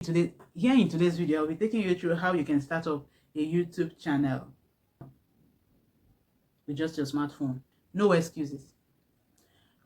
Here in today's video, I'll be taking you through how you can start up a YouTube channel with just your smartphone. No excuses.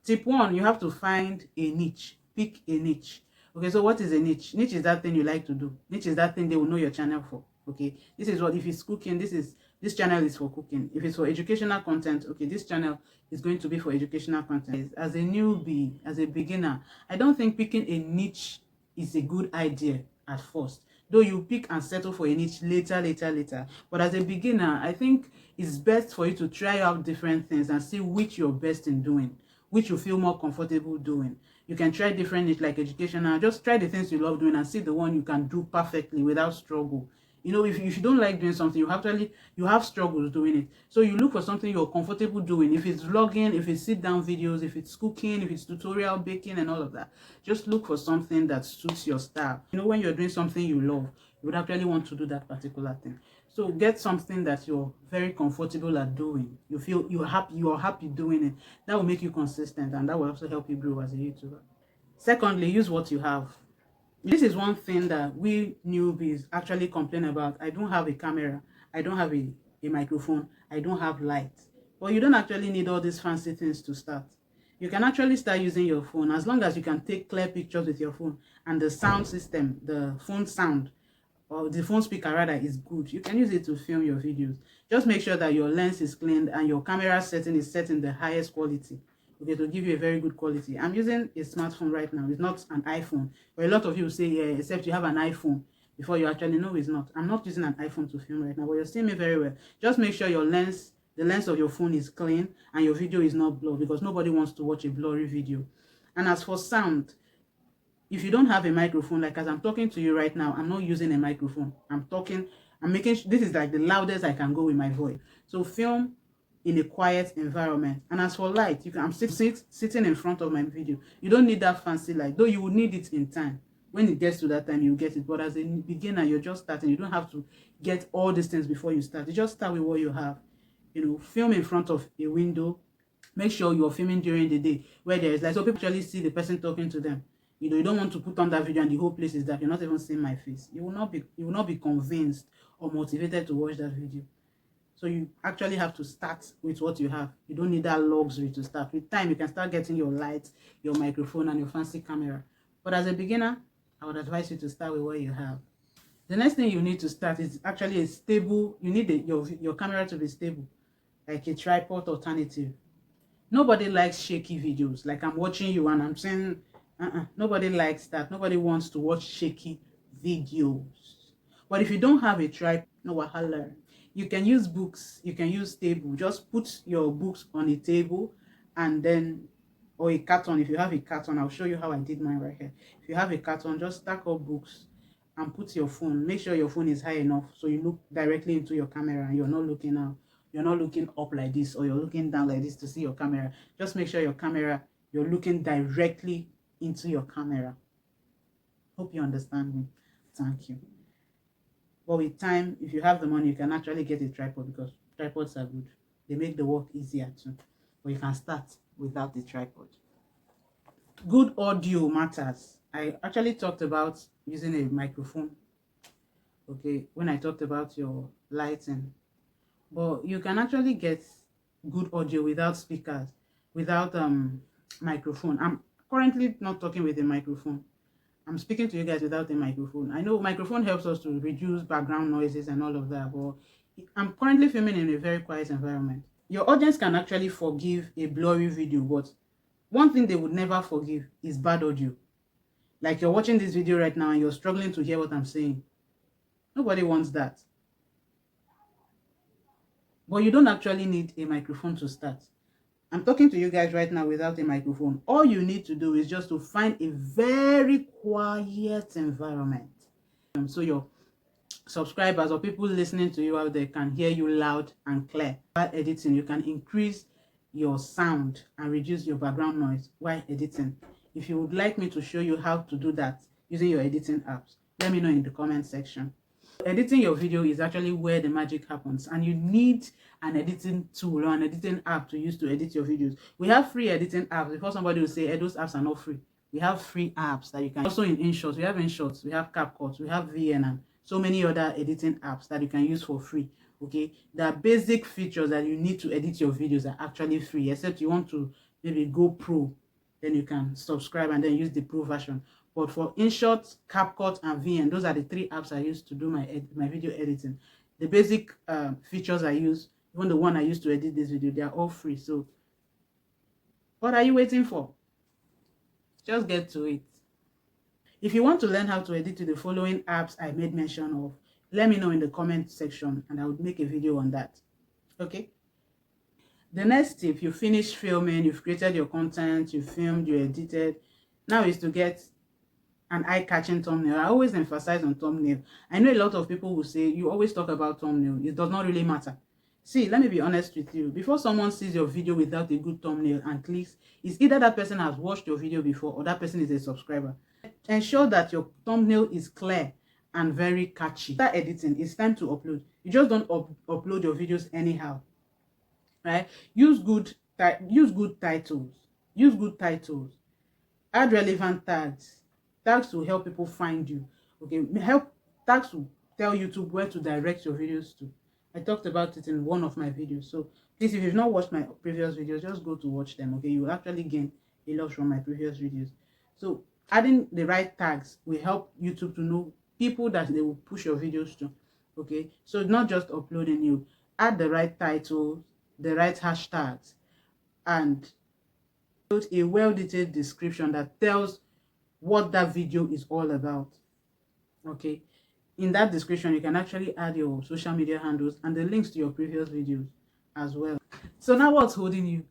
Tip 1, you have to find a niche. Pick a niche. Okay, so what is a niche? Niche is that thing you like to do. Niche is that thing they will know your channel for. Okay, this is what, if it's cooking, this channel is for cooking. If it's for educational content, okay, this channel is going to be for educational content. As a newbie, as a beginner, I don't think picking a niche is a good idea at first. Though you pick and settle for a niche later. But as a beginner, I think it's best for you to try out different things and see which you're best in doing, which you feel more comfortable doing. You can try different niche like educational. Just try the things you love doing and see the one you can do perfectly without struggle. You know, if you don't like doing something, you have struggles doing it. So you look for something you're comfortable doing. If it's vlogging, if it's sit-down videos, if it's cooking, if it's tutorial baking and all of that, just look for something that suits your style. You know, when you're doing something you love, you would actually want to do that particular thing. So get something that you're very comfortable at doing. You feel you're happy doing it. That will make you consistent, and that will also help you grow as a YouTuber. Secondly, use what you have. This is one thing that we newbies actually complain about. I don't have a camera. I don't have a microphone. I don't have lights. But you don't actually need all these fancy things to start. You can actually start using your phone as long as you can take clear pictures with your phone and the sound system, the phone sound, or the phone speaker rather, is good. You can use it to film your videos. Just make sure that your lens is cleaned and your camera setting is set in the highest quality. Okay, to give you a very good quality. I'm using a smartphone right now. It's not an iPhone. But a lot of you say, yeah, except you have an iPhone, before you actually know it's not. I'm not using an iPhone to film right now, but you're seeing me very well. Just make sure your lens, the lens of your phone is clean and your video is not blurred, because nobody wants to watch a blurry video. And as for sound, if you don't have a microphone, like as I'm talking to you right now, I'm not using a microphone. I'm making this is like the loudest I can go with my voice. So film in a quiet environment. And as for light, I'm sitting in front of my video. You don't need that fancy light, though you will need it in time. When it gets to that time, you get it. But as a beginner, you're just starting. You don't have to get all these things before you start. You just start with what you have. You know, film in front of a window. Make sure you're filming during the day where there is light, so people actually see the person talking to them. You know, you don't want to put on that video and the whole place is dark. You're not even seeing my face. You will not be convinced or motivated to watch that video. So you actually have to start with what you have. You don't need that luxury to start. With time, you can start getting your lights, your microphone, and your fancy camera. But as a beginner, I would advise you to start with what you have. The next thing you need to start is actually a stable. You need your camera to be stable, like a tripod alternative. Nobody likes shaky videos. Like I'm watching you and I'm saying, nobody likes that. Nobody wants to watch shaky videos. But if you don't have a tripod, no wahala. You can use books, you can use table. Just put your books on a table and then, or a carton. If you have a carton, I'll show you how I did mine right here. If you have a carton, just stack up books and put your phone. Make sure your phone is high enough so you look directly into your camera and you're not looking out. You're not looking up like this or you're looking down like this to see your camera. Just make sure you're looking directly into your camera. Hope you understand me. Thank you. But with time, if you have the money, you can actually get a tripod, because tripods are good. They make the work easier too. But you can start without the tripod. Good audio matters. I actually talked about using a microphone, okay, when I talked about your lighting. But you can actually get good audio without speakers, without microphone. I'm currently not talking with a microphone. I'm speaking to you guys without a microphone. I know microphone helps us to reduce background noises and all of that, but I'm currently filming in a very quiet environment. Your audience can actually forgive a blurry video, but one thing they would never forgive is bad audio. Like you're watching this video right now and you're struggling to hear what I'm saying. Nobody wants that. But you don't actually need a microphone to start. I'm talking to you guys right now without a microphone. All you need to do is just to find a very quiet environment. So your subscribers or people listening to you out there can hear you loud and clear. While editing, you can increase your sound and reduce your background noise while editing. If you would like me to show you how to do that using your editing apps, let me know in the comment section. Editing your video is actually where the magic happens, and you need an editing tool or an editing app to use to edit your videos. We have free editing apps. Before somebody will say, those apps are not free. We have free apps that you can also in InShot. We have InShot, we have CapCut, we have VN, and so many other editing apps that you can use for free. Okay, the basic features that you need to edit your videos are actually free, except you want to maybe go pro, then you can subscribe and then use the pro version. But for InShot, CapCut, and VN, those are the three apps I use to do my video editing. The basic features I use, even the one I used to edit this video, they are all free. So what are you waiting for? Just get to it. If you want to learn how to edit with the following apps I made mention of, let me know in the comment section and I would make a video on that. Okay? The next tip, you finish filming, you've created your content, you filmed, you edited. Now is to get an eye-catching thumbnail. I always emphasize on thumbnail. I know a lot of people will say, you always talk about thumbnail. It does not really matter. See, let me be honest with you. Before someone sees your video without a good thumbnail and clicks, it's either that person has watched your video before or that person is a subscriber. Ensure that your thumbnail is clear and very catchy. Start editing. It's time to upload. You just don't upload your videos anyhow. Right? Use good titles. Use good titles. Add relevant tags. Tags will help people find you. Okay, tags will tell YouTube where to direct your videos to. I talked about it in one of my videos. So please, if you've not watched my previous videos, just go to watch them. Okay, you will actually gain a lot from my previous videos. So adding the right tags will help YouTube to know people that they will push your videos to. Okay, so not just uploading, you add the right title, the right hashtags, and build a well-detailed description that tells what that video is all about. Okay, in that description you can actually add your social media handles and the links to your previous videos as well. So now what's holding you?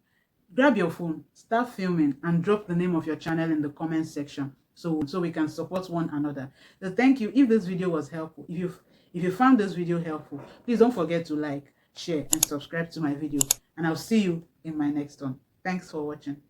Grab your phone, start filming, and drop the name of your channel in the comment section so we can support one another. So thank you. If this video was helpful, if you found this video helpful, please don't forget to like, share, and subscribe to my video, and I'll see you in my next one. Thanks for watching.